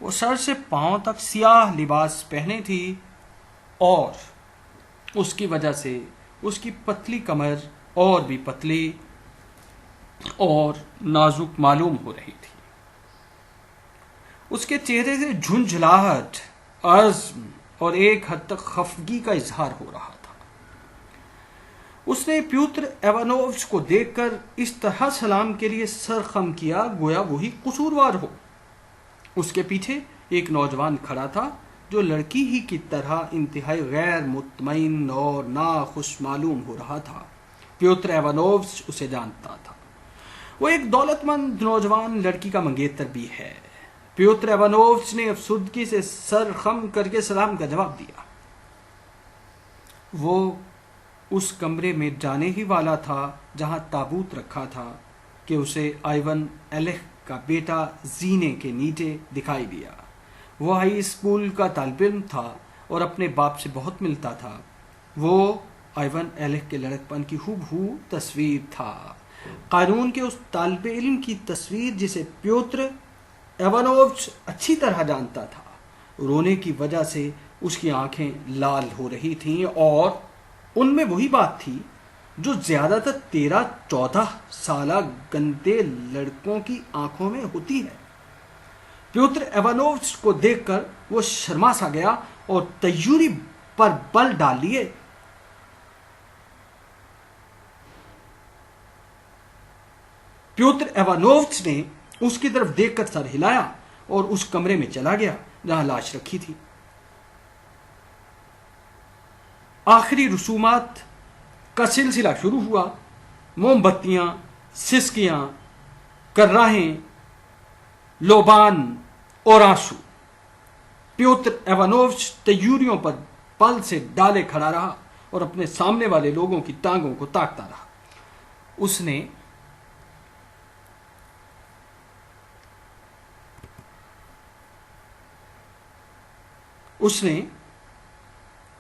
وہ سر سے پاؤں تک سیاہ لباس پہنے تھی اور اس کی وجہ سے اس کی پتلی کمر اور بھی پتلی اور نازک معلوم ہو رہی تھی۔ اس کے چہرے سے جھنجھلاہٹ، عزم اور ایک حد تک خفگی کا اظہار ہو رہا تھا۔ اس نے پیوتر ایوانووچ کو دیکھ کر اس طرح سلام کے لیے سر خم کیا گویا وہی قصوروار ہو۔ اس کے پیچھے ایک نوجوان کھڑا تھا جو لڑکی ہی کی طرح انتہائی غیر مطمئن اور ناخوش معلوم ہو رہا تھا۔ پیوتر ایوانووچ اسے جانتا تھا۔ وہ ایک دولت مند نوجوان لڑکی کا منگیتر بھی ہے۔ پیوتر ایوانووچ نے افسردگی سے سر خم کر کے سلام کا جواب دیا۔ وہ اس کمرے میں جانے ہی والا تھا جہاں تابوت رکھا تھا کہ اسے آئیون ایلک کا بیٹا زینے کے نیچے دکھائی دیا۔ وہ ہائی اسکول کا طالب علم تھا اور اپنے باپ سے بہت ملتا تھا۔ وہ آئیون ایلک کے لڑکپن کی ہو تصویر تھا۔ قانون کے اس طالب علم کی تصویر جسے پیوتر ایوانووچ اچھی طرح جانتا تھا۔ رونے کی وجہ سے اس کی آنکھیں لال ہو رہی تھیں اور ان میں وہی بات تھی جو زیادہ تر 13-14 سالہ گندے لڑکوں کی آنکھوں میں ہوتی ہے۔ پیوتر ایوانووچ کو دیکھ کر وہ شرما سا گیا اور تیوری پر بل ڈال لیے۔ پیوتر ایوانووچ نے اس کی طرف دیکھ کر سر ہلایا اور اس کمرے میں چلا گیا جہاں لاش رکھی تھی۔ آخری رسومات کا سلسلہ شروع ہوا۔ موم بتیاں، سسکیاں، کراہیں، لوبان اور آنسو۔ پیوتر ایوانووچ تیوریوں پر پل سے ڈالے کھڑا رہا اور اپنے سامنے والے لوگوں کی ٹانگوں کو تاکتا رہا۔ اس نے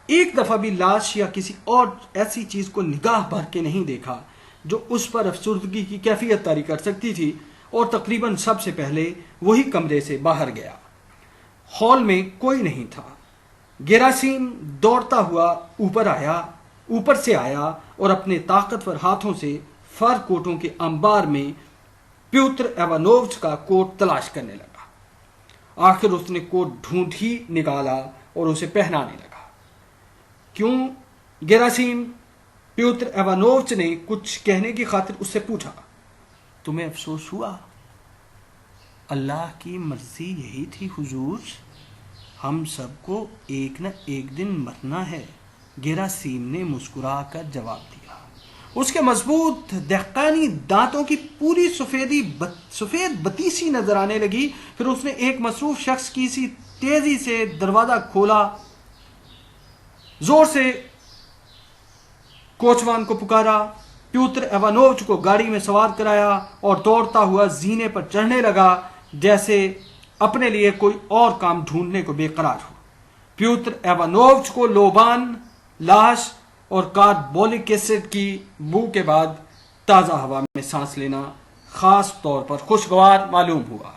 ایک دفعہ بھی لاش یا کسی اور ایسی چیز کو نگاہ بھر کے نہیں دیکھا جو اس پر افسردگی کی کیفیت طاری کر سکتی تھی، اور تقریباً سب سے پہلے وہی کمرے سے باہر گیا۔ ہال میں کوئی نہیں تھا۔ گیراسیم دوڑتا ہوا اوپر سے آیا اور اپنے طاقتور ہاتھوں سے فر کوٹوں کے انبار میں پیوتر ایوانووچ کا کوٹ تلاش کرنے لگا۔ آخر اس نے کوٹ ڈھونڈ ہی نکالا اور اسے پہنانے لگا۔ کیوں گیراسیم؟ پیوتر ایوانووچ نے کچھ کہنے کی خاطر اس سے پوچھا۔ تمہیں افسوس ہوا؟ اللہ کی مرضی یہی تھی حضور، ہم سب کو ایک نہ ایک دن مرنا ہے، گیراسیم نے مسکرا کر جواب دیا۔ اس کے مضبوط دہقانی دانتوں کی پوری سفید بتی سی نظر آنے لگی۔ پھر اس نے ایک مصروف شخص کی سی تیزی سے دروازہ کھولا، زور سے کوچوان کو پکارا، پیوتر ایوانووچ کو گاڑی میں سوار کرایا اور دوڑتا ہوا زینے پر چڑھنے لگا جیسے اپنے لیے کوئی اور کام ڈھونڈنے کو بے قرار ہو۔ پیوتر ایوانووچ کو لوبان، لاش اور کاربولک ایسڈ کی بو کے بعد تازہ ہوا میں سانس لینا خاص طور پر خوشگوار معلوم ہوا۔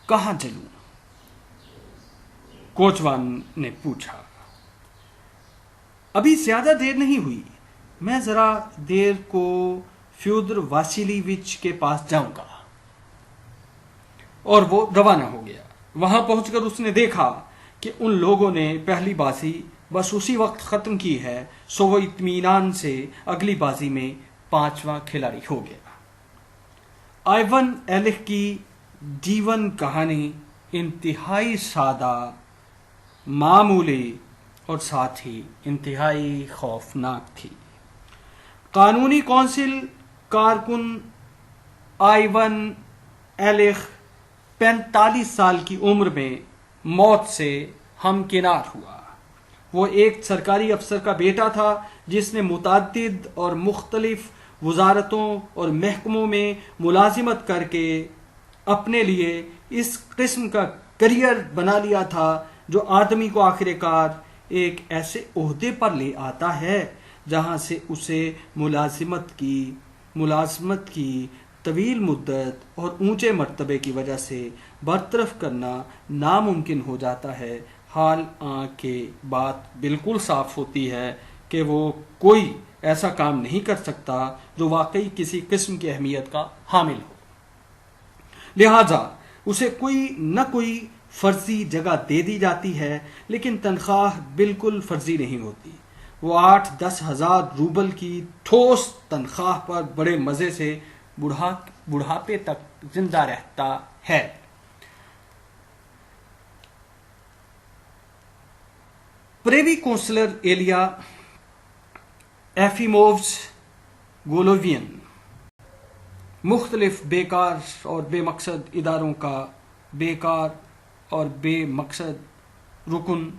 کہاں چلوں؟ کوچوان نے پوچھا۔ ابھی زیادہ دیر نہیں ہوئی، میں ذرا دیر کو فیودر واسیلیوچ کے پاس جاؤں گا۔ اور وہ روانہ ہو گیا۔ وہاں پہنچ کر اس نے دیکھا کہ ان لوگوں نے پہلی بازی بس اسی وقت ختم کی ہے، سو وہ اطمینان سے اگلی بازی میں 5واں کھلاڑی ہو گیا۔ آئیون ایلک کی جیون کہانی انتہائی سادہ، معمولی اور ساتھ ہی انتہائی خوفناک تھی۔ قانونی کونسل کارکن آئیون ایلک 45 سال کی عمر میں موت سے ہمکنار ہوا۔ وہ ایک سرکاری افسر کا بیٹا تھا جس نے متعدد اور مختلف وزارتوں اور محکموں میں ملازمت کر کے اپنے لیے اس قسم کا کریئر بنا لیا تھا جو آدمی کو آخر کار ایک ایسے عہدے پر لے آتا ہے جہاں سے اسے ملازمت کی طویل مدت اور اونچے مرتبے کی وجہ سے برطرف کرنا ناممکن ہو جاتا ہے۔ حال کے بات بالکل صاف ہوتی ہے کہ وہ کوئی ایسا کام نہیں کر سکتا جو واقعی کسی قسم کی اہمیت کا حامل ہو، لہذا اسے کوئی نہ کوئی فرضی جگہ دے دی جاتی ہے، لیکن تنخواہ بالکل فرضی نہیں ہوتی۔ وہ 8-10 ہزار روبل کی ٹھوس تنخواہ پر بڑے مزے سے بڑھاپے تک زندہ رہتا ہے۔ پریوی کونسلر ایلیا ایفیمووچ گولووین مختلف بیکار اور بے مقصد اداروں کا بیکار اور بے مقصد رکن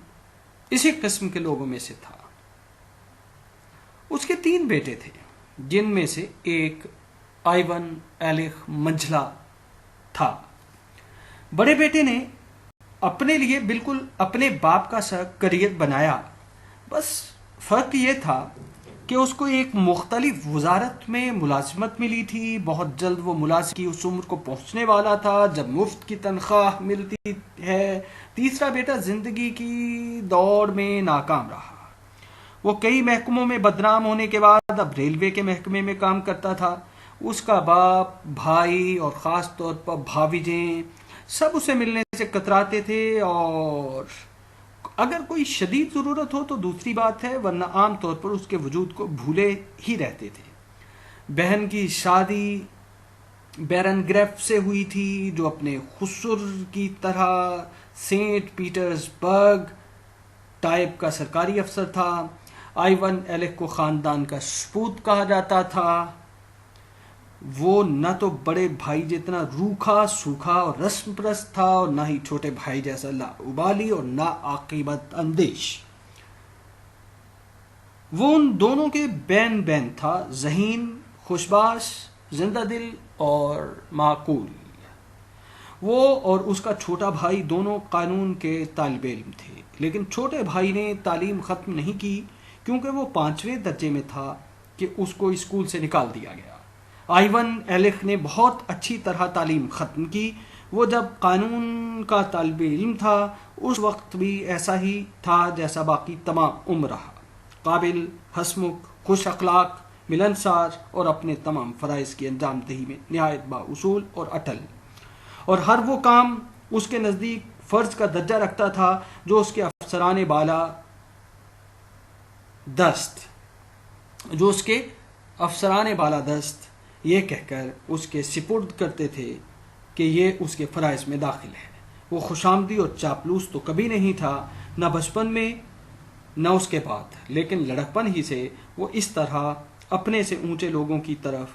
اسی قسم کے لوگوں میں سے تھا۔ اس کے 3 بیٹے تھے جن میں سے ایک آئیون ایلخ منجھلا تھا۔ بڑے بیٹے نے اپنے لیے بالکل اپنے باپ کا سا کریئر بنایا، بس فرق یہ تھا کہ اس کو ایک مختلف وزارت میں ملازمت ملی تھی۔ بہت جلد وہ ملازم کی اس عمر کو پہنچنے والا تھا جب مفت کی تنخواہ ملتی ہے۔ تیسرا بیٹا زندگی کی دوڑ میں ناکام رہا۔ وہ کئی محکموں میں بدنام ہونے کے بعد اب ریلوے کے محکمے میں کام کرتا تھا۔ اس کا باپ، بھائی اور خاص طور پر بھاویجیں سب اسے ملنے سے کتراتے تھے، اور اگر کوئی شدید ضرورت ہو تو دوسری بات ہے، ورنہ عام طور پر اس کے وجود کو بھولے ہی رہتے تھے۔ بہن کی شادی بیرن گریف سے ہوئی تھی، جو اپنے خسر کی طرح سینٹ پیٹرز برگ ٹائپ کا سرکاری افسر تھا۔ آئیون ایلخ کو خاندان کا سپوت کہا جاتا تھا۔ وہ نہ تو بڑے بھائی جتنا روکھا سوکھا اور رسم پرست تھا، اور نہ ہی چھوٹے بھائی جیسا لاابالی اور نا عاقبت اندیش۔ وہ ان دونوں کے بین تھا، ذہین، خوشباش، زندہ دل اور معقول۔ وہ اور اس کا چھوٹا بھائی دونوں قانون کے طالب علم تھے، لیکن چھوٹے بھائی نے تعلیم ختم نہیں کی کیونکہ وہ 5ویں درجے میں تھا کہ اس کو اسکول سے نکال دیا گیا۔ آئیون ایلخ نے بہت اچھی طرح تعلیم ختم کی۔ وہ جب قانون کا طالب علم تھا اس وقت بھی ایسا ہی تھا جیسا باقی تمام عمر رہا، قابل، ہنسمکھ، خوش اخلاق، ملنسار اور اپنے تمام فرائض کی انجام دہی میں نہایت بااصول اور اٹل، اور ہر وہ کام اس کے نزدیک فرض کا درجہ رکھتا تھا جو اس کے افسران بالادست یہ کہہ کر اس کے سپرد کرتے تھے کہ یہ اس کے فرائض میں داخل ہے۔ وہ خوشامدی اور چاپلوس تو کبھی نہیں تھا، نہ بچپن میں نہ اس کے بعد، لیکن لڑکپن ہی سے وہ اس طرح اپنے سے اونچے لوگوں کی طرف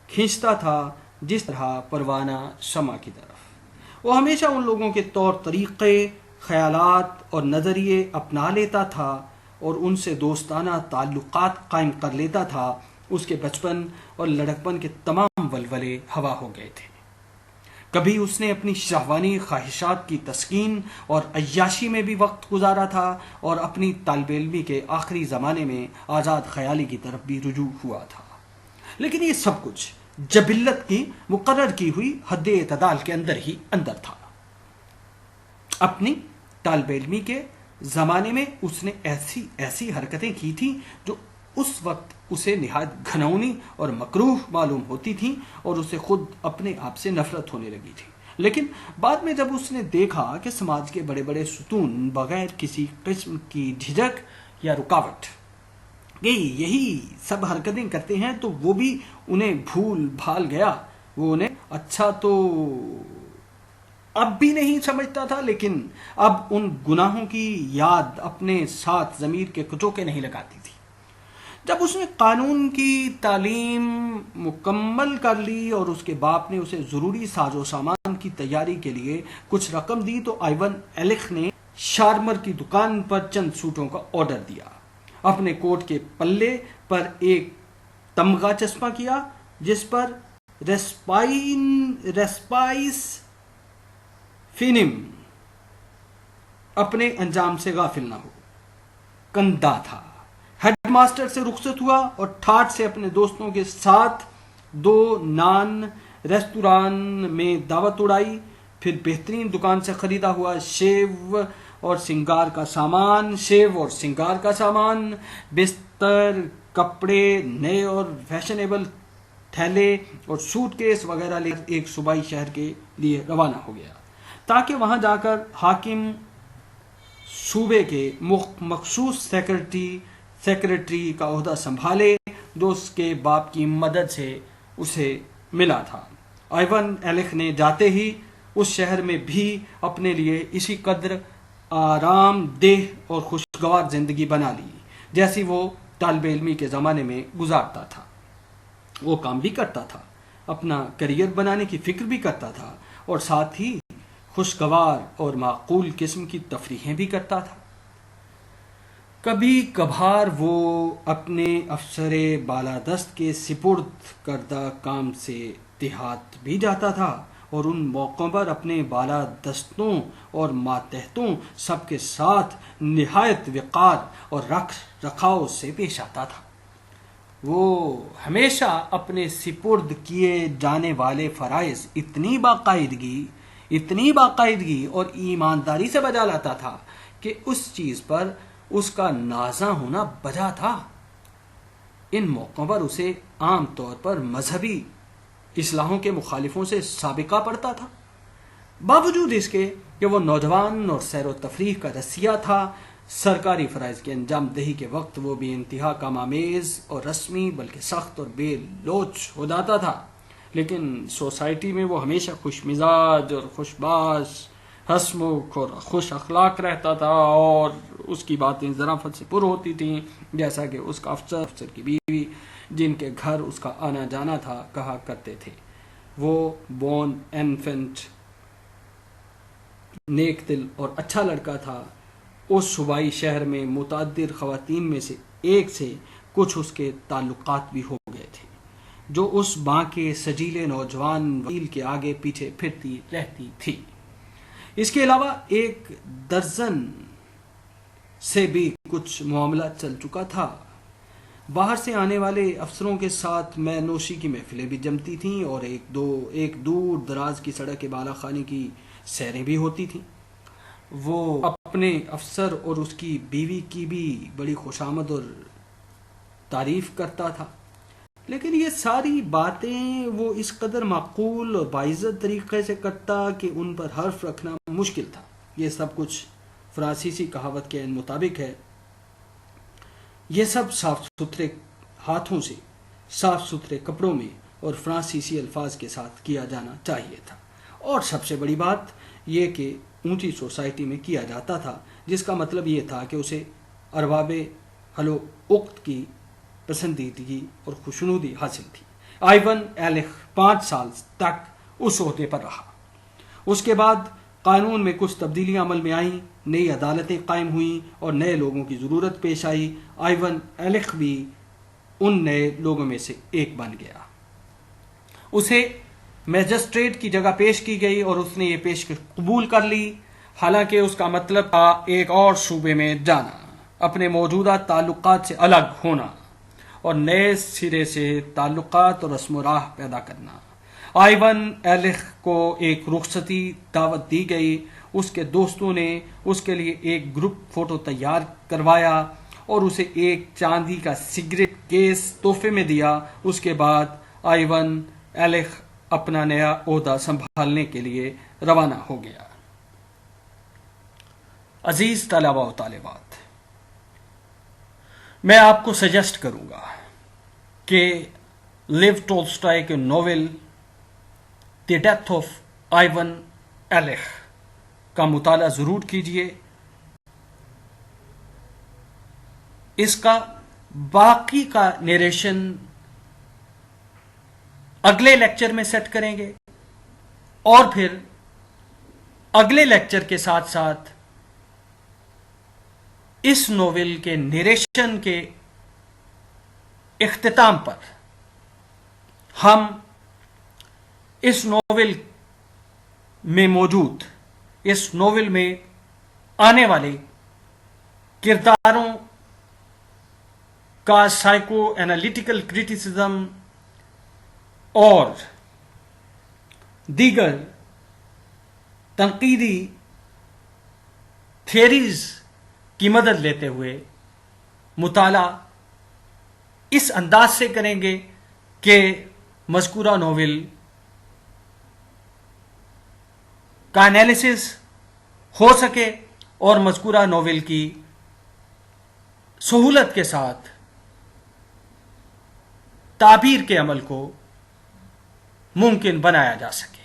کھینچتا تھا جس طرح پروانہ شمع کی طرف۔ وہ ہمیشہ ان لوگوں کے طور طریقے، خیالات اور نظریے اپنا لیتا تھا اور ان سے دوستانہ تعلقات قائم کر لیتا تھا۔ اس کے بچپن اور لڑکپن کے تمام ولولے ہوا ہو گئے تھے۔ کبھی اس نے اپنی شہوانی خواہشات کی تسکین اور عیاشی میں بھی وقت گزارا تھا، اور اپنی طالب علمی کے آخری زمانے میں آزاد خیالی کی طرف بھی رجوع ہوا تھا، لیکن یہ سب کچھ جبلت کی مقرر کی ہوئی حد اعتدال کے اندر ہی اندر تھا۔ اپنی طالب علمی کے زمانے میں اس نے ایسی حرکتیں کی تھیں جو اس وقت اسے نہایت گھناؤنی اور مکروہ معلوم ہوتی تھیں، اور اسے خود اپنے آپ سے نفرت ہونے لگی تھی۔ لیکن بعد میں جب اس نے دیکھا کہ سماج کے بڑے بڑے ستون بغیر کسی قسم کی جھجک یا رکاوٹ کہ یہی سب حرکتیں کرتے ہیں تو وہ بھی انہیں بھول بھال گیا۔ وہ انہیں اچھا تو اب بھی نہیں سمجھتا تھا، لیکن اب ان گناہوں کی یاد اپنے ساتھ ضمیر کے کچوکے نہیں لگاتی تھی۔ جب اس نے قانون کی تعلیم مکمل کر لی اور اس کے باپ نے اسے ضروری ساز و سامان کی تیاری کے لیے کچھ رقم دی تو آئیون ایلخ نے شارمر کی دکان پر چند سوٹوں کا آرڈر دیا، اپنے کوٹ کے پلے پر ایک تمغہ چسپاں کیا جس پر ریسپائس فینم اپنے انجام سے غافل نہ ہو کندہ تھا۔ ہیڈ ماسٹر سے رخصت ہوا اور ٹھاٹ سے اپنے دوستوں کے ساتھ 2 نان ریستوران میں دعوت اڑائی، پھر بہترین دکان سے خریدا ہوا شیو اور سنگار کا سامان، بستر، کپڑے، نئے اور فیشنیبل تھیلے اور سوٹ کیس وغیرہ لے کر ایک صوبائی شہر کے لیے روانہ ہو گیا تاکہ وہاں جا کر حاکم صوبے کے مخصوص سیکرٹری کا عہدہ سنبھالے جو اس کے باپ کی مدد سے اسے ملا تھا۔ آئیون ایلخ نے جاتے ہی اس شہر میں بھی اپنے لیے اسی قدر آرام دہ اور خوشگوار زندگی بنا لی جیسی وہ طالب علمی کے زمانے میں گزارتا تھا۔ وہ کام بھی کرتا تھا، اپنا کیریئر بنانے کی فکر بھی کرتا تھا، اور ساتھ ہی خوشگوار اور معقول قسم کی تفریحیں بھی کرتا تھا۔ کبھی کبھار وہ اپنے افسر بالادست کے سپرد کردہ کام سے دیہات بھی جاتا تھا اور ان موقعوں پر اپنے بالادستوں اور ماتحتوں سب کے ساتھ نہایت وقار اور رکھ رکھاؤ سے پیش آتا تھا۔ وہ ہمیشہ اپنے سپرد کیے جانے والے فرائض اتنی باقاعدگی اور ایمانداری سے بجا لاتا تھا کہ اس چیز پر اس کا نازاں ہونا بجا تھا۔ ان موقعوں پر اسے عام طور پر مذہبی اصلاحوں کے مخالفوں سے سابقہ پڑتا تھا، باوجود اس کے کہ وہ نوجوان اور سیر و تفریح کا رسیہ تھا۔ سرکاری فرائض کی انجام دہی کے وقت وہ بھی انتہا کم آمیز اور رسمی بلکہ سخت اور بے لوچ ہو جاتا تھا، لیکن سوسائٹی میں وہ ہمیشہ خوش مزاج اور خوش باش، ہنسمکھ اور خوش اخلاق رہتا تھا، اور اس کی باتیں ظرافت سے پر ہوتی تھیں، جیسا کہ اس کا افسر کی بیوی جن کے گھر اس کا آنا جانا تھا کہا کرتے تھے۔ وہ بون انفنٹ نیک دل اور اچھا لڑکا تھا۔ اس صوبائی شہر میں متعدد خواتین میں سے ایک سے کچھ اس کے تعلقات بھی ہو گئے تھے، جو اس باں کے سجیلے نوجوان وکیل کے آگے پیچھے پھرتی رہتی تھی۔ اس کے علاوہ ایک درجن سے بھی کچھ معاملہ چل چکا تھا۔ باہر سے آنے والے افسروں کے ساتھ مے نوشی کی محفلیں بھی جمتی تھیں، اور ایک دور دراز کی سڑک کے بالا خانے کی سیریں بھی ہوتی تھیں۔ وہ اپنے افسر اور اس کی بیوی کی بھی بڑی خوشامد اور تعریف کرتا تھا، لیکن یہ ساری باتیں وہ اس قدر معقول اور باعزت طریقے سے کرتا کہ ان پر حرف رکھنا مشکل تھا۔ یہ سب کچھ فرانسیسی کہاوت کے مطابق ہے، یہ سب صاف ستھرے ہاتھوں سے، صاف ستھرے کپڑوں میں اور فرانسیسی الفاظ کے ساتھ کیا جانا چاہیے تھا، اور سب سے بڑی بات یہ کہ اونچی سوسائٹی میں کیا جاتا تھا، جس کا مطلب یہ تھا کہ اسے ارباب حل و عقد کی پسندیدگی اور خوشنودی حاصل تھی۔ آئیون ایلخ 5 سال تک اس عہدے پر رہا۔ اس کے بعد قانون میں کچھ تبدیلیاں عمل میں آئیں، نئی عدالتیں قائم ہوئیں اور نئے لوگوں کی ضرورت پیش آئی۔ آئیون ایلخ بھی ان نئے لوگوں میں سے ایک بن گیا۔ اسے میجسٹریٹ کی جگہ پیش کی گئی اور اس نے یہ پیشکش قبول کر لی، حالانکہ اس کا مطلب تھا ایک اور صوبے میں جانا، اپنے موجودہ تعلقات سے الگ ہونا اور نئے سرے سے تعلقات اور رسم و راہ پیدا کرنا۔ آئیون ایلخ کو ایک رخصتی دعوت دی گئی۔ اس کے دوستوں نے اس کے لیے ایک گروپ فوٹو تیار کروایا اور اسے ایک چاندی کا سگریٹ کیس تحفے میں دیا۔ اس کے بعد آئیون ایلخ اپنا نیا عہدہ سنبھالنے کے لیے روانہ ہو گیا۔ عزیز طلباء و طالبات، میں آپ کو سجیسٹ کروں گا کہ لیو ٹولسٹائے کے ناول دی ڈیتھ آف آئیون ایلخ کا مطالعہ ضرور کیجیے۔ اس کا باقی کا نیریشن اگلے لیکچر میں سیٹ کریں گے، اور پھر اگلے لیکچر کے ساتھ ساتھ اس ناول کے نیریشن کے اختتام پر ہم اس ناول میں موجود، اس ناول میں آنے والے کرداروں کا سائیکو اینالیٹیکل کریٹیسزم اور دیگر تنقیدی تھیریز کی مدد لیتے ہوئے مطالعہ اس انداز سے کریں گے کہ مذکورہ ناول کا انالیسس ہو سکے اور مذکورہ ناول کی سہولت کے ساتھ تعبیر کے عمل کو ممکن بنایا جا سکے۔